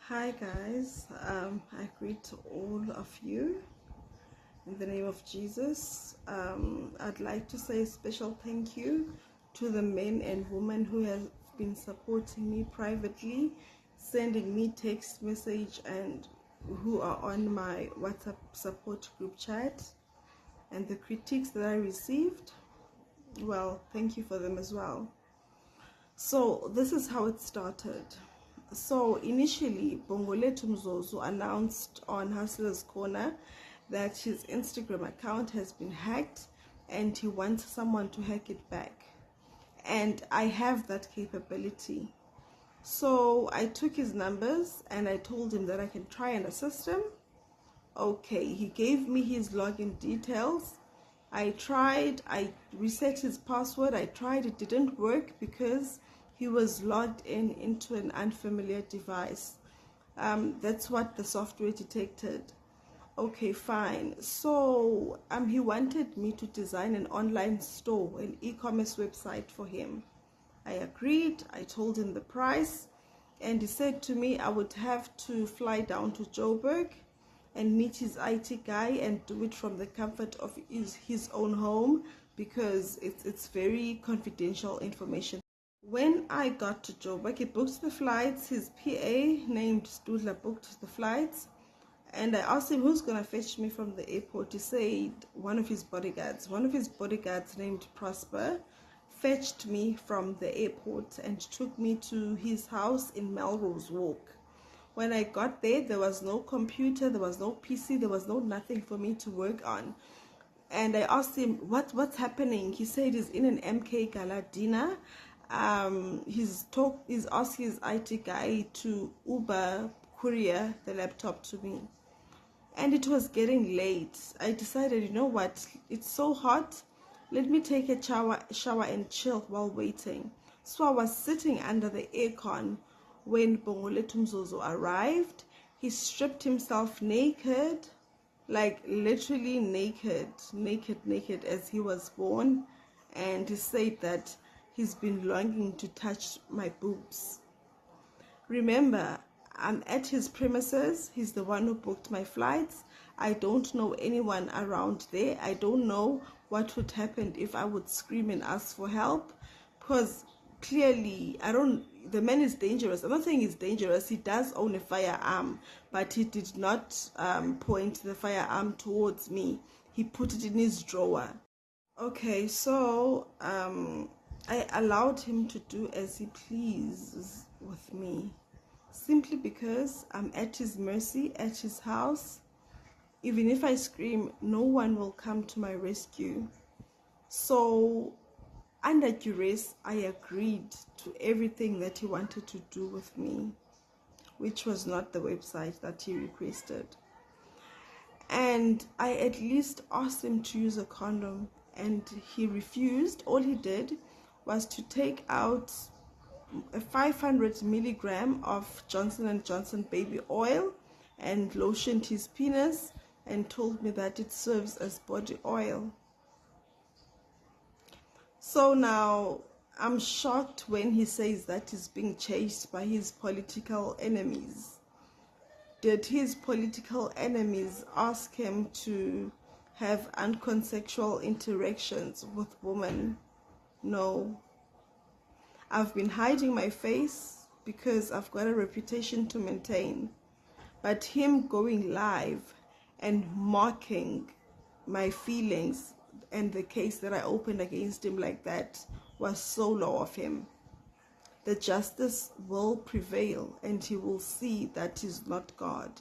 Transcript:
Hi guys, I greet all of you in the name of Jesus. I'd like to say a special thank you to the men and women who have been supporting me privately, sending me text message, and who are on my WhatsApp support group chat, and the critiques that I received. Well, thank you for them as well. So this is how it started. So initially, Bongolethu Mzozo announced on Hustler's Corner that his Instagram account has been hacked and he wants someone to hack it back. And I have that capability. So I took his numbers and I told him that I can try and assist him. Okay, he gave me his login details. I tried, I reset his password. I tried, it didn't work because he was logged into an unfamiliar device. That's what the software detected. Okay, fine. So he wanted me to design an online store, an e-commerce website for him. I agreed. I told him the price, and he said to me I would have to fly down to Joburg and meet his IT guy and do it from the comfort of his own home because it's very confidential information. When I got to Joburg, he booked the flights. His PA named Studla booked the flights, and I asked him who's gonna fetch me from the airport. He said one of his bodyguards. One of his bodyguards named Prosper fetched me from the airport and took me to his house in Melrose Walk. When I got there, there was no computer, there was no PC, there was no nothing for me to work on. And I asked him what's happening. He said he's in an MK Gala dinner. He's asked his IT guy to Uber courier the laptop to me, and it was getting late. I decided, you know what, it's so hot, let me take a shower and chill while waiting. So I was sitting under the aircon when Bongolethu Mzozo arrived. He stripped himself naked, like literally naked as he was born, and he said that he's been longing to touch my boobs. Remember, I'm at his premises. He's the one who booked my flights. I don't know anyone around there. I don't know what would happen if I would scream and ask for help, because clearly the man is dangerous. I'm not saying he's dangerous. He does own a firearm, but he did not point the firearm towards me. He put it in his drawer. Okay, so I allowed him to do as he pleases with me, simply because I'm at his mercy, at his house. Even if I scream, no one will come to my rescue. So under duress, I agreed to everything that he wanted to do with me, which was not the website that he requested. And I at least asked him to use a condom, and he refused. All he did was to take out a 500 milligram of Johnson & Johnson baby oil and lotioned his penis and told me that it serves as body oil. So now I'm shocked when he says that he's being chased by his political enemies. Did his political enemies ask him to have unconsensual interactions with women? No. I've been hiding my face because I've got a reputation to maintain. But him going live and mocking my feelings and the case that I opened against him like that was so low of him. The justice will prevail and he will see that he's not God.